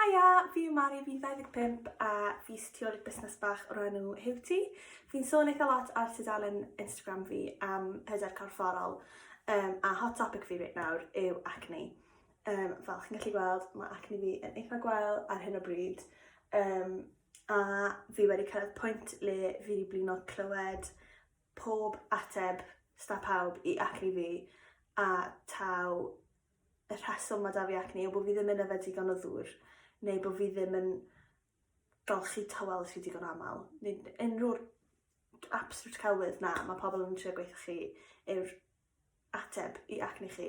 Haia, fi yw Mari, fi'n 25 a fi sy'n tu ôl i'r busnes bach o'r enw H.I.W.T.I. Fi'n sôn eitha lot ar tudalen Instagram fi am hyder corfforol a hot topic fi reit nawr yw acne. Fel chi'n gallu gweld, mae acne fi yn eitha gwael ar hyn o bryd a fi wedi cyrraedd pwynt le fi wedi blino clywed pob ateb sta pawb i acne fi a taw y rheswm mae da fi acne yw bod fi ddim yn yfed digon o ddŵr neu bod fi ddim yn golchi tywel sydd digon aml. Unrhyw absolute celwydd na, mae pobl yn trio gweithio chi yw'r ateb i acne chi.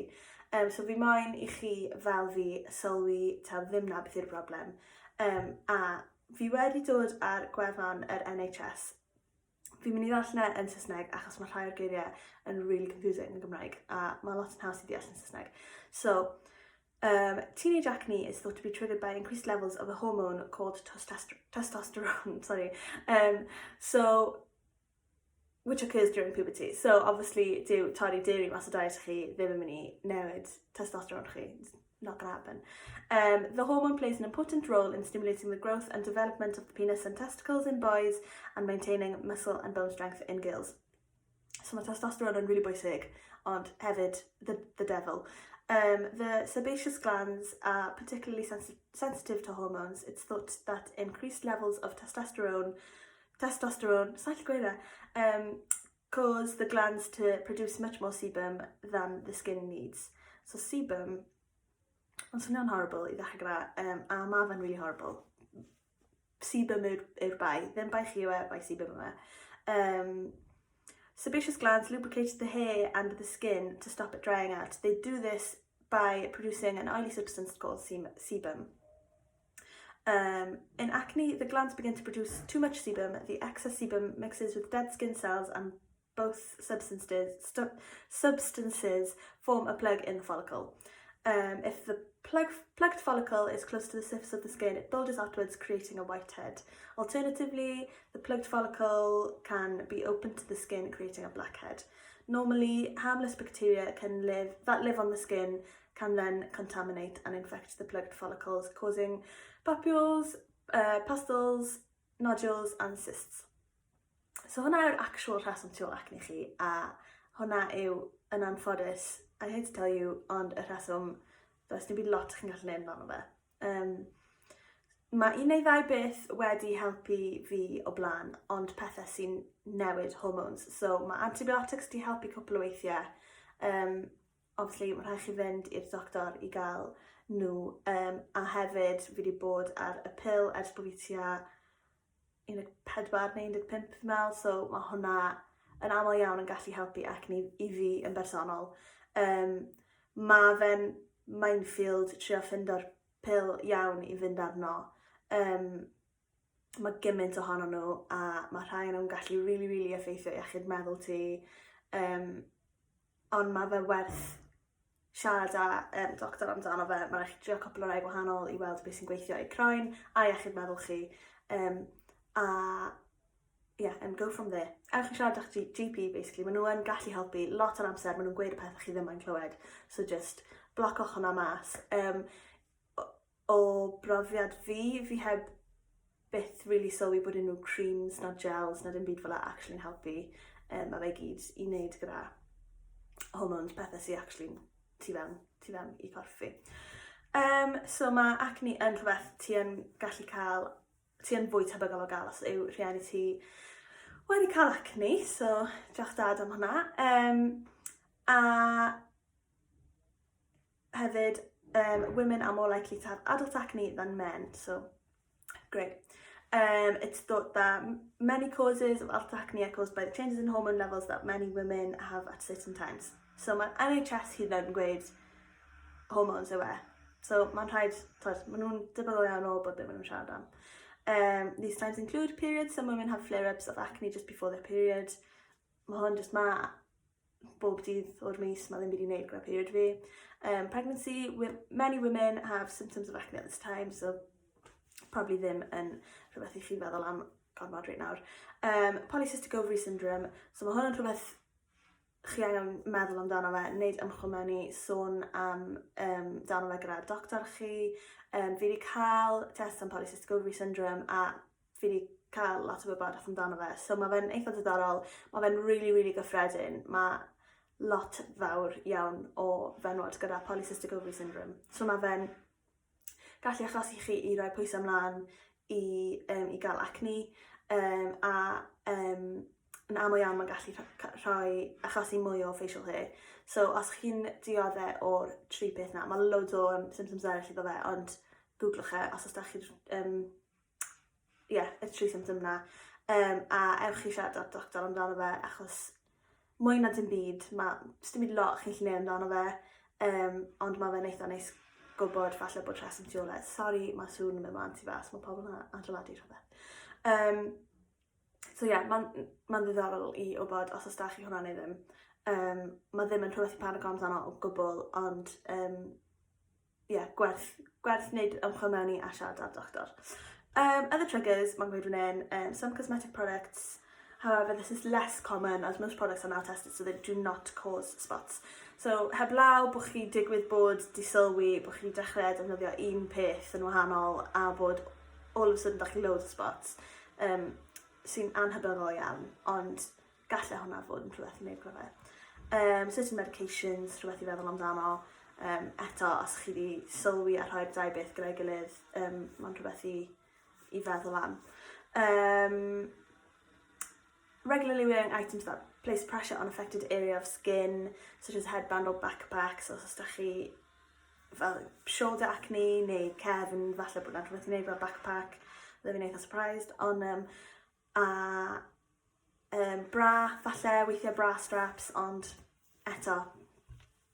So fi moyn i chi fel fi sylwi taw ddim na beth yw'r broblem. A fi wedi dod ar gwefan yr NHS. Fi'n mynd i ddarllen yn Saesneg achos mae rhai o'r geiriau yn really confusing yn Gymraeg a mae lot yn haws i ddeall yn Saesneg. So, teenage acne is thought to be triggered by increased levels of a hormone called testosterone, which occurs during puberty. So, obviously, dyw torri dairy mas o diet chi ddim yn mynd i newid testosterone chi. It's not going to happen. The hormone plays an important role in stimulating the growth and development of the penis and testicles in boys and maintaining muscle and bone strength in girls. So mae testosterone yn really bwysig, ond hefyd the devil. The sebaceous glands are particularly sensitive to hormones. It's thought that increased levels of testosterone, cause the glands to produce much more sebum than the skin needs. So sebum, ond swnio'n horrible i ddechrau gyda, a mae fe'n really horrible. Sebum yw'r bai, ddim bai chi yw e, bai sebum yw e. Sebaceous glands lubricate the hair and the skin to stop it drying out. They do this by producing an oily substance called sebum. In acne, the glands begin to produce too much sebum. The excess sebum mixes with dead skin cells and both substances form a plug in the follicle. If the plugged follicle is close to the surface of the skin, it bulges outwards, creating a whitehead. Alternatively, the plugged follicle can be opened to the skin, creating a blackhead. Normally, harmless bacteria that live on the skin can then contaminate and infect the plugged follicles, causing papules, pustules, nodules and cysts. So hwnna yw'r actual rheswm tu ôl acne chi, a hwnna yw yn anffodus, I hate to tell you, ond y rheswm does dim byd lot chi'n gallu neud amdano fe. Mae un neu ddau beth wedi helpu fi o blaen, ond pethau sy'n newid hormones. So mae antibiotics di helpu cwpl o weithiau. Obviously, mae rhaid chi fynd i'r doctor i gael nhw. A hefyd, fi wedi bod ar y pil ers bod fi tua 14 neu 15 fi'n meddwl. So mae hwnna yn aml iawn yn gallu helpu acne i fi yn bersonol. Mae fe'n minefield trio ffindo'r pil iawn i fynd arno. Mae gymaint ohonyn nhw a mae rhai yn nhw'n gallu really effeithio iechyd meddwl ti. Ond mae fe werth siarad â doctor amdano fe. Mae rhaid trio cwpl o rai gwahanol i weld beth sy'n gweithio i croen a iechyd meddwl chi. And go from there. Ewch i siarad â'ch GP, basically. Maen nhw yn gallu helpu lot o'r amser. Maen nhw'n gweud y pethau chi ddim yn clywed. So just blocwch hwnna mas. O brofiad fi heb byth really sylwi bod nhw creams, na gels, na dim byd fel actually'n helpu. Mae fe gyd i wneud gyda hormones, pethau sy'n actually tu fewn i corff fi. So mae acne yn rhywbeth ti yn gallu cael, ti yn fwy tebygol o gael os yw rhieni ti wedi cael acne, so diolch dad am hwnna. A hefyd, women are more likely to have adult acne than men, so great. It's thought that many causes of adult acne are caused by the changes in hormone levels that many women have at certain times. So mae NHS hyd yn gweud hormones yw e. So mae'n rhaid, maen nhw'n debygol iawn o bod beth maen nhw'n siarad am. These times include periods. Some women have flare-ups of acne just before their period. Mae hwn just bob dydd o'r mis, mae ddim byd i wneud gyda period fi. Pregnancy, many women have symptoms of acne at this time, so probably ddim yn rhywbeth i chi feddwl am gormod reit nawr. Polycystic ovary syndrome, so mae hwn yn rhywbeth chi angen meddwl amdano fe, wneud ymchwil mewn i sôn am dano fe gyda doctor chi. Fi wedi cael test am polycystic ovary syndrome a fi wedi cael lot o wybodaeth amdano fe. So mae fe'n eitha diddorol, mae fe'n really gyffredin. Mae lot fawr iawn o fenwod gyda polycystic ovary syndrome. So mae fe'n gallu achosi chi i roi pwysau ymlaen i gael acne yn aml iawn mae'n gallu achosi mwy o facial hair. So os chi'n dioddau o'r 3 peth na, mae loads o symptoms eraill iddo fe, ond googlwch e os ydych chi'n y 3 symptom na. A ewch chi siarad â'r doctor amdano fe, achos mwy na dim byd, dim byd lot chi'n gallu neud amdano fe, ond mae fe'n eitha neis gwybod falle bod rheswm tu ôl. Sori, mae sŵn yn mynd mlaen tu fas, mae pobl yna adeiladau rhywbeth. So mae'n ddiddorol i wybod os ydych chi hwnna neu ddim. Mae ddim yn rhywbeth i panic amdano o gwbl, ond gwerth wneud ymchwil mewn i a siarad â'r doctor. Other triggers, mae'n gweud hwnna'n some cosmetic products. However, this is less common as most products are now tested so they do not cause spots. So, heblaw bod chi digwydd bod di sylwi, bod chi dechrau defnyddio un peth yn wahanol a bod all of a sudden da chi loads o spots sy'n anhybyddol iawn, ond gallai hwnna fod yn rhywbeth i wneud gyda fe. Certain medications, rhywbeth i feddwl amdano. Eto, os chi wedi sylwi a rhoi'r 2 beth gyda'i gilydd, mae'n rhywbeth i feddwl am. Regularly wearing items that place pressure on affected area of skin, such as headband or backpack. So os ydych chi fel shoulder acne neu cefn, falle bod yna rhywbeth i wneud fel backpack, ddim yn eitha surprised. Ond bra, falle weithiau bra straps, ond eto,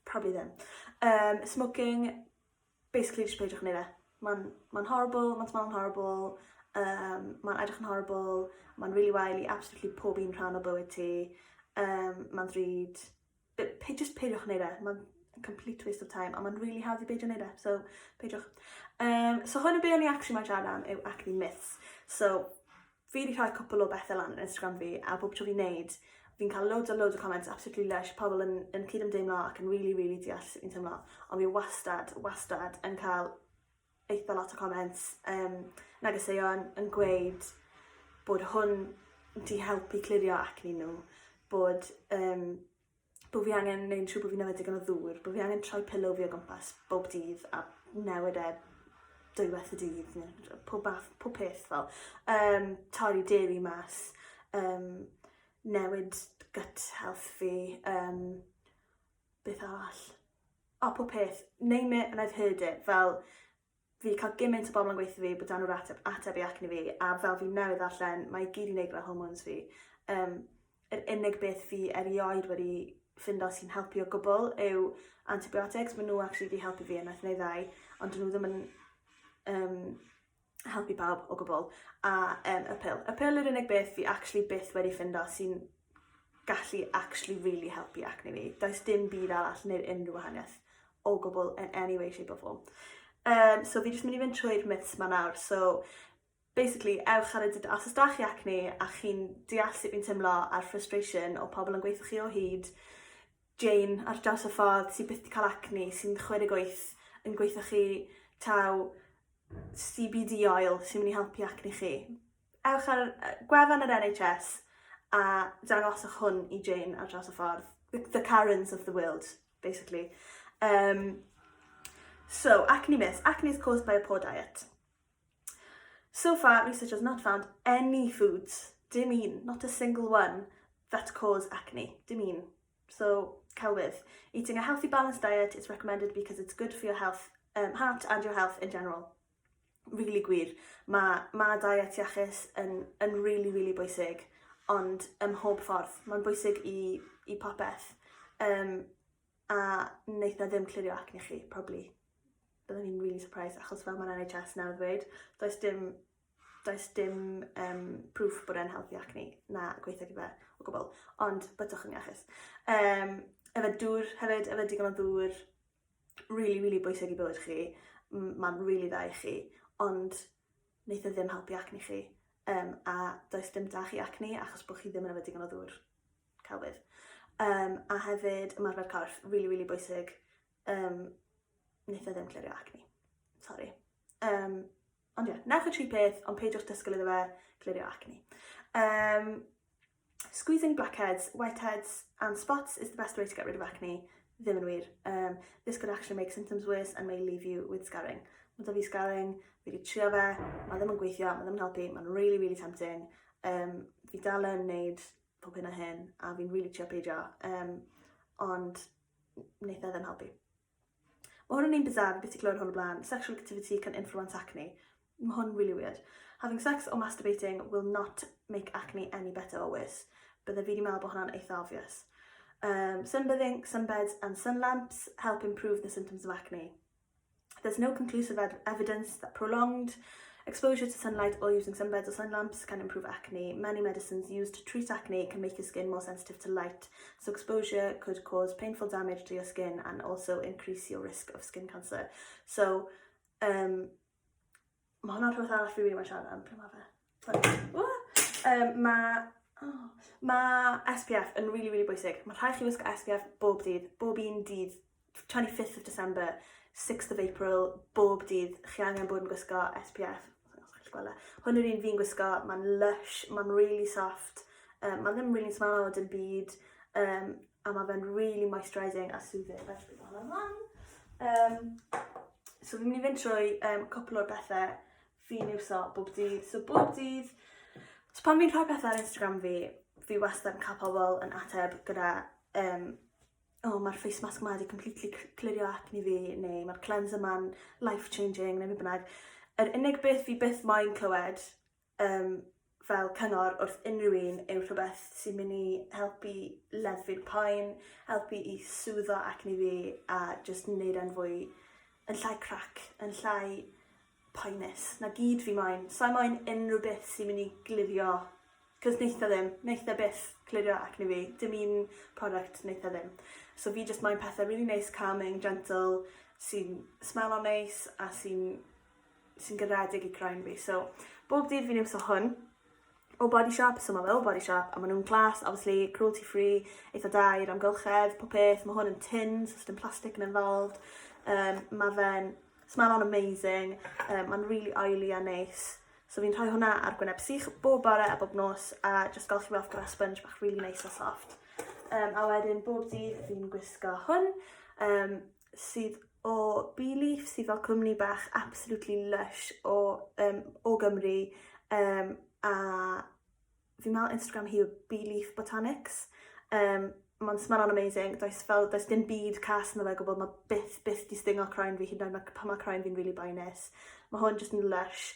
probably ddim. Smoking, basically just peidiwch wneud e. Mae'n horrible, mae'n smell yn horrible, mae'n edrych yn horrible, mae'n really wael i absolutely pob un rhan o bywyd ti, mae'n ddrud, just peidiwch wneud e, mae'n complete waste of time, a mae'n really hawdd i beidio wneud e, so peidiwch. So hwn yn be o'n i actually mae'n siarad am yw acne myths. So fi wedi rhoi cwpl o bethau lan yn Instagram fi, a bob tro fi'n neud, fi'n cael loads o comments absolutely lush, pobl yn cydymdeimlo ac yn really deall sut fi'n teimlo, ond fi wastad yn cael eitha lot o comments, negeseuon yn gweud bod hwn di helpu clirio acne nhw, bod fi angen neud siŵr bod fi'n newid digon o ddŵr, bod fi angen troi pillow fi o gwmpas bob dydd a newid e dwywaith y dydd, pob peth fel. Torri dairy mas, newid gut health fi, beth arall. Pob peth, name it and I've heard it, fel fi cael gymaint o bobl yn gweithio fi bod dan nhw'r ateb i acne fi, a fel fi newydd allan, mae gyd i wneud gyda hormones fi. Yr unig beth fi erioed wedi ffindo sy'n helpu o gwbl yw antibiotics. Maen nhw actually wedi helpu fi yn neu ddau, ond dyn nhw ddim yn helpu pawb o gwbl. A y pil. Y pil yw'r unig beth fi actually byth wedi ffindo sy'n gallu actually really helpu acne fi. Does dim byd arall neu'r unrhyw wahaniaeth o gwbl in any way, shape or form. So fi jyst mynd i fynd trwy'r myths ma nawr. So basically, ewch ar os ydych chi acne a chi'n deall sut fi'n teimlo a'r frustration o pobl yn gweithio chi o hyd, Jane ar draws y ffordd sy'n byth wedi cael acne, sy'n 28 yn gweithio chi taw CBD oil sy'n mynd i helpu acne chi. Ewch ar gwefan yr NHS a dangoswch hwn i Jane ar draws y ffordd. The Karens of the world, basically. So, acne myths. Acne is caused by a poor diet. So far, research has not found any foods, dim un, not a single one, that cause acne, dim un. So, cael with. Eating a healthy, balanced diet is recommended because it's good for your health, heart and your health in general. Really gwir. Mae diet iachus yn really bwysig, ond mhob ffordd. Mae'n bwysig i popeth. A wneith na ddim clirio acne chi, probably. Byddwn i'n really surprised, achos fel mae'n NHS nawr ddweud, does dim proof bod e'n helpu acne na gweithio gyda o gwbl, ond byddwch yn iachus. Efo dŵr hefyd, efo digon o dŵr, really bwysig i bywyd chi, mae'n really dda i chi, ond wneith e ddim helpu acne chi, a does dim da chi acne achos bod chi ddim yn efo digon o ddŵr. Cael bydd. a hefyd ymarfer corff, really bwysig. Wneith ddim clirio acne. Sorry. Ond ie, newch y tri peth, ond peidiwch disgwyl iddo fe clirio acne. Squeezing blackheads, whiteheads and spots is the best way to get rid of acne. Ddim yn wir. This could actually make symptoms worse and may leave you with scarring. Mae 'da fi scarring, fi wedi trio fe, mae ddim yn gweithio, mae ddim yn helpu, mae'n really tempting. Fi dal yn wneud pob hyn a hyn, a fi'n really trio peidio, ond wneith e ddim helpu. Mae hwn yn un bizarre, beth i glywed hwn o blaen. Sexual activity can influence acne. Mae hwn really weird. Having sex or masturbating will not make acne any better or worse. Bydde fi wedi meddwl bod hwnna'n eitha obvious. Sunbathing, sunbeds and sun lamps help improve the symptoms of acne. There's no conclusive evidence that prolonged exposure to sunlight or using sunbeds or sun lamps can improve acne. Many medicines used to treat acne can make your skin more sensitive to light, so exposure could cause painful damage to your skin and also increase your risk of skin cancer. So, mae hwnna'n rhywbeth arall fi wedi siarad am. Mae SPF yn really bwysig. Mae rhaid chi wisgo SPF bob dydd, bob un dydd, 25th of December, 6th of April, bob dydd. Chi angen bod yn gwisgo SPF. Hwn yw'r un fi'n gwisgo, mae'n lush, mae'n really soft, mae ddim really smell o dim byd, a mae fe'n really moisturising a soothing. So fi'n mynd i fynd trwy cwpl o'r bethau fi'n iwso bob dydd. So bob dydd, so pan fi'n rhoi bethau ar Instagram fi wastad yn cael pobl yn ateb gyda mae'r face mask yma wedi completely clirio acne fi, neu mae'r cleanser ma'n life-changing, neu beth bynnag. Yr unig beth fi byth moyn clywed fel cyngor wrth unrhyw un yw rhywbeth sy'n mynd i helpu leddfu'r poen, helpu i swddo acne fi a just wneud e'n fwy yn llai crac, yn llai poenus. Na gyd fi moyn. Sa'n moyn unrhyw beth sy'n mynd i glirio, cos neith e ddim, neith e byth clirio acne fi, dim un product neith e ddim. So fi just moyn pethau really nice, calming, gentle, sy'n smell o nice a sy'n garedig i croen fi. So, bob dydd fi'n iwso hwn o Body Shop, so mae fel Body Shop, a maen nhw'n glas, obviously, cruelty free, eitha da i'r amgylchedd, pob peth, mae hwn yn tin, so dim plastic yn involved. Mae fe'n smell on amazing, mae'n really oily a nice. So fi'n rhoi hwnna ar gwyneb sych bob bore a bob nos, a just golchi fe off gyda sponge bach really nice a soft. A wedyn bob dydd fi'n gwisgo hwn, sydd o Bee-leaf, sydd fel cwmni bach absolutely lush o Gymru, a fi'n meddwl Instagram hi yw Bee-leaf Botanics. Mae'n smell on amazing, does dim byd cas yn y fe gwbl, mae byth di stingo croen fi, hyd yn oed pan mae croen fi'n really boenus. Mae hwn just yn lush.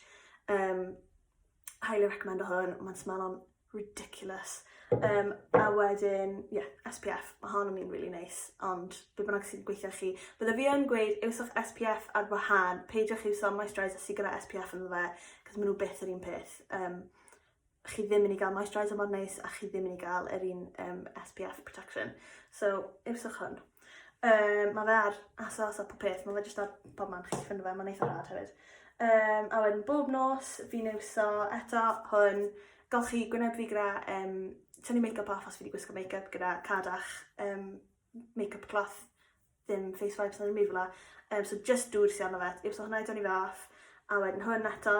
Highly recommend o hwn, mae'n smell on ridiculous. A wedyn, SPF, mae hon yn un really nice, ond be bynnag sy'n gweithio chi. Bydde fi yn gweud, iwswch SPF ar wahân, peidiwch iwso moisturiser sydd gyda SPF yn fe, cos maen nhw byth yr un peth. Chi ddim yn ei gael moisturiser mor nice, a chi ddim yn ei gael yr un SPF protection. So, iwswch hwn. Mae fe ar asos a pob peth, mae fe jyst ar bob man, chi'n ffind fe, mae'n eitha rad hefyd. A wedyn bob nos, fi'n iwso eto hwn, golchi gwyneb fi gyda tynnu make-up off os fi wedi gwisgo make-up gyda cadach make-up cloth, ddim face wipes na ddim byd fel la. So just dŵr sy'n arno fe, iwso hwnna i dynnu fe off, a wedyn hwn eto,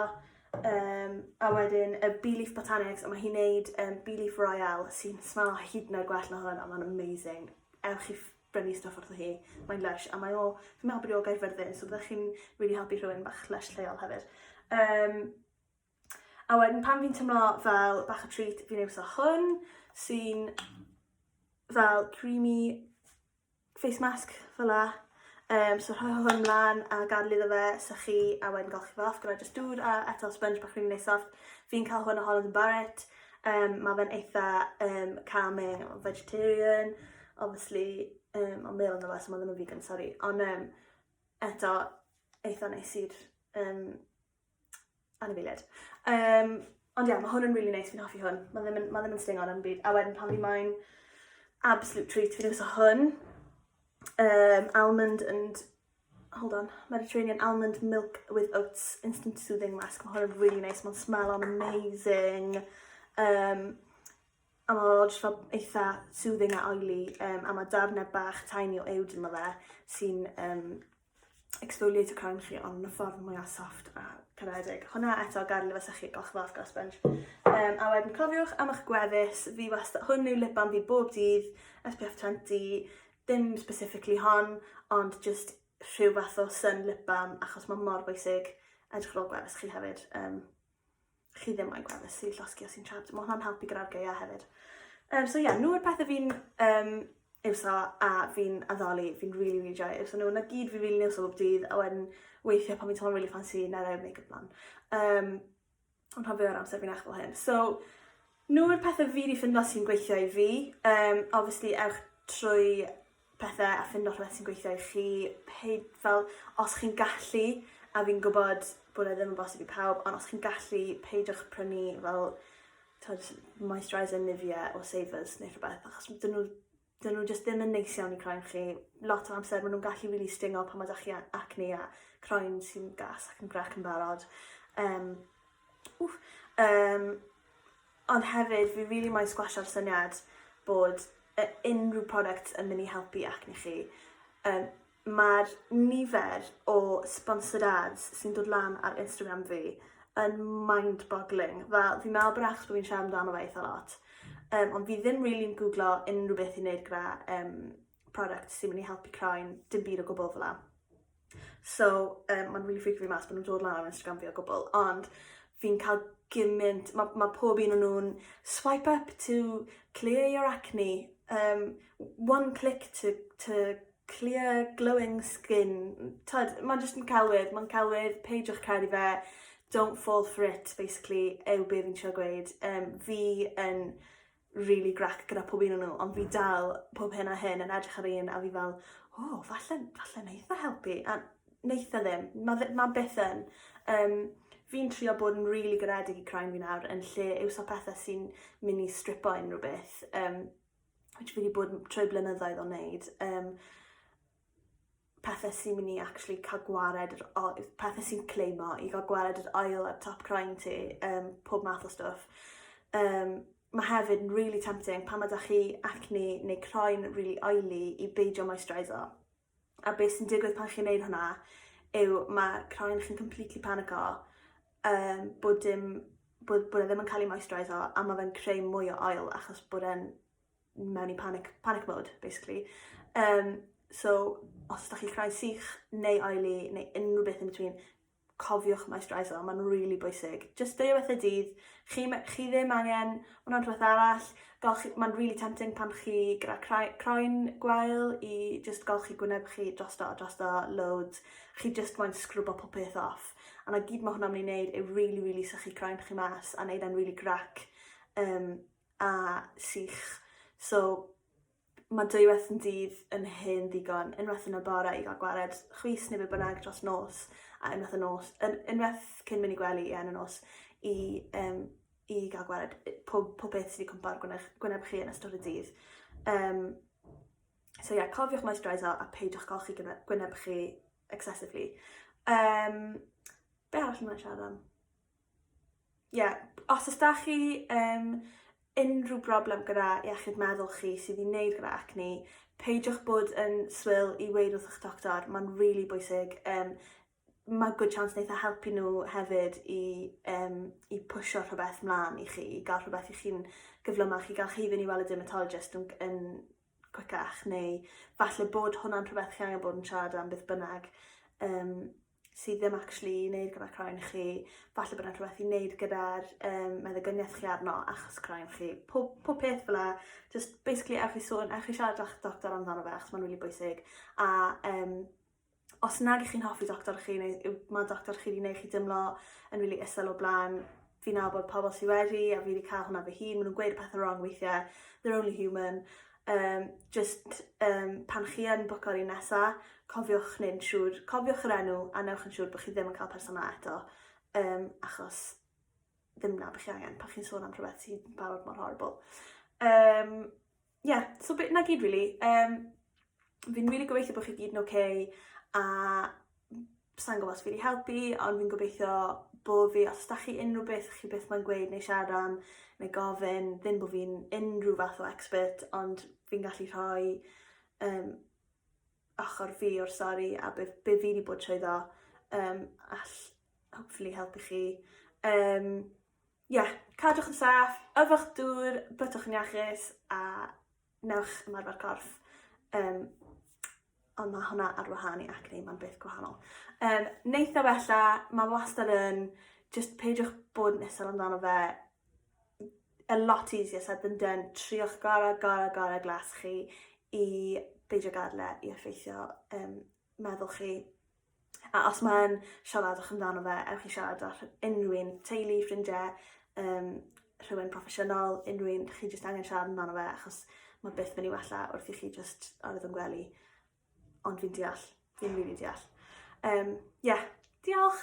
a wedyn y Bee-leaf Botanics, a mae hi'n neud Bee-leaf Royale sy'n smell hyd yn oed gwell na hwn, a mae'n amazing. Ewch i brynu stuff wrth hi, mae'n lush, a mae o, fi'n meddwl bod i o Gaerfyrddin, so byddech chi'n really helpu rhywun bach lush lleol hefyd. A wedyn pan fi'n tymlo fel bach o treat, fi'n iwso hwn, sy'n fel creamy face mask fel la. So rhoi hwn mlaen a gadl iddo fe, sychu, a wedyn golchi fe off gyda just dŵr a eto sponge bach really nice soft. Fi'n cael hwn o Holland & Barrett. Mae fe'n eitha calming, vegetarian, obviously, ond meddwl yna fe, so mae ddim yn vegan, sorry. Ond eto eitha nice i'r anifeiliaid. Ond mae hwn yn really nice, fi'n hoffi hwn. Mae ddim yn stingo yn byd. A wedyn pan fi moyn absolute treat, fi'n iwso hwn. Almond and, Mediterranean almond milk with oats instant soothing mask. Mae hwn yn really nice, mae'n smell on amazing. a mae jyst fel eitha soothing a oily, a mae darnau bach tiny o uwd yma fe sy'n exfoliate y croen chi, ond yn y ffordd mwyaf soft a caredig. Hwna eto gadael i fysa chi golch fel gas sponge. A wedyn cofiwch am eich gwefus, hwn yw lip balm fi bob dydd, SPF 20, dim specifically hon, ond just rhyw fath o sun lip balm, achos mae mor bwysig edrych ar ôl gwefus chi hefyd. Chi ddim moyn gwefus sy'n llosgi o sy'n siarad, mae hwnna'n helpu gyda'r geia hefyd. So ie, nhw'r pethau fi'n iwso a fi'n addoli, fi'n really joio iwso nhw. Na gyd fi really iwso bob dydd, a wedyn weithio pan fi'n teimlo'n really fancy na rhaid make-up plan. Ond rhan fwy o'r amser fi'n eich fel hyn. So, nhw'r pethau fi wedi ffindo sy'n gweithio i fi. Obviously, ewch trwy pethau a ffindo rhywbeth sy'n gweithio i chi. Fel, os chi'n gallu, a fi'n gwybod bod e ddim yn bosib i pawb, ond os chi'n gallu, peidiwch prynu fel moisturiser Nivea o Savers neu rhywbeth, achos dyn nhw just ddim yn neis iawn i croen chi. Lot o amser maen nhw'n gallu really stingo pan mae da chi acne a croen sy'n gas ac yn grech yn barod. Ond hefyd, fi really moyn sgwasio'r syniad bod unrhyw product yn mynd i helpu acne chi. Mae'r nifer o sponsored ads sy'n dod lan ar Instagram fi yn mind-boggling. Fel, fi'n meddwl bod achos bod fi'n siarad amdano fe eitha lot. Ond fi ddim really yn googlo unrhyw beth i wneud gyda product sy'n mynd i helpu croen, dim byd o gwbl fel la. So, mae'n really freak fi mas bod nhw'n dod lan ar Instagram fi o gwbl, ond fi'n cael gymaint, mae pob un o'n nhw'n swipe up to clear your acne, one click to clear glowing skin. Mae'n just yn celwydd, peidiwch credu fe, don't fall for it, basically, yw be fi'n siarad gweud. Fi yn really grach gyda pob un o'n nhw, ond fi dal pob hyn a hyn yn edrych ar un, a fi fel, falle neitha helpu, a neitha ddim, mae byth yn. Fi'n trio bod yn really garedig i croen fi nawr, yn lle iwso pethau sy'n mynd i stripo unrhyw beth, which fi wedi bod trwy blynyddoedd o wneud. Pethau sy'n mynd i actually cael gwared, pethau sy'n cleimo i gael gwared yr oil ar top croen ti, pob math o stwff. Mae hefyd yn really tempting pan mae da chi acne neu croen really oily i beidio moisturiser. A beth sy'n digwydd pan chi'n neud hwnna yw mae croen chi'n completely panico bod e ddim yn cael ei moisturiser, a mae fe'n creu mwy o oil achos bod e'n mewn i panic mode, basically. So, os ydych chi croen sych neu oily neu unrhyw beth in between, cofiwch moisturiser, mae'n really bwysig. Just dweud beth y dydd, chi ddim angen hwnna'n rhywbeth arall, mae'n really tempting pan chi gyda croen gwael i just golchi gwyneb chi drosto, loads. Chi just moyn sgrwbo pob peth off. A na gyd mae hwnna'n mynd i wneud yw really sychu croen chi mas a wneud e'n really grac a sych. So, mae dwywaith yn dydd yn hyn digon, unwaith yn y bore i gael gwared chwys neu be bynnag dros nos, a unwaith cyn mynd i gwely yn y nos i gael gwared pob beth sydd wedi cwmpa'r gwyneb chi yn ystod y dydd. So ie, cofiwch moisturiser a peidiwch golchi gwyneb chi excessively. Be arall mae'n siarad am? Ie, os ydych chi unrhyw broblem gyda iechyd meddwl chi sydd i wneud gyda acne, peidiwch bod yn swil i weid wrth eich doctor, mae'n really bwysig. Mae good chance wneud helpu nhw hefyd i pwysio rhywbeth mlaen i chi, i gael rhywbeth i chi'n gyflymach, i gael chi fynd i weld y dermatologist yn cwicach, neu falle bod hwnna'n rhywbeth chi angen bod yn siarad am beth bynnag sydd ddim actually i wneud gyda croen chi, falle bod yna rhywbeth i wneud gyda'r meddygyniaeth chi arno achos croen chi, pob peth fel la, just basically ewch chi siarad â'ch doctor amdano fe achos mae'n really bwysig, a os nag ych chi'n hoffi doctor chi, neu mae doctor chi wedi gwneud chi dymlo yn really isel o blaen, fi'n nabod pobl sydd wedi, a fi wedi cael hwnna fy hun, maen nhw'n gweud pethau wrong weithiau, they're only human. Pan chi yn bwco'r un nesaf, cofiwch yr enw a newch yn siŵr bod chi ddim yn cael persona eto, achos ddim na bych chi angen pan chi'n sôn am rhywbeth sy'n barod mor horrible. So na gyd really. Fi'n really gobeithio bod chi gyd yn okay, a sa'n gwybod os fi wedi helpu, ond fi'n gobeithio bod fi, os ydych chi unrhyw beth chi byth mae'n gweud neu siarad am, neu gofyn, ddim bod fi'n unrhyw fath o expert, ond fi'n gallu rhoi ochr fi o'r stori a be fi wedi bod trwyddo all hopefully helpu chi. Cadwch yn saff, yfwch dŵr, bytwch yn iachus a newch ymarfer corff. Ond mae hwnna ar wahân i acne, mae'n beth gwahanol. Neitha wella, mae wastad yn, just peidiwch bod yn isel amdano fe, a lot easier said than done. Triwch gara glas chi i beidio gadle i effeithio meddwl chi. A os mae'n siaradwch amdano fe, ewch i siarad â unrhyw un, teulu, ffrindiau, rhywun proffesiynol, unrhyw un, chi jyst angen siarad amdano fe, achos mae byth mynd i wella wrth i chi just arwydd yn gwely. Ond fi'n deall, fi'n rili deall. Diolch!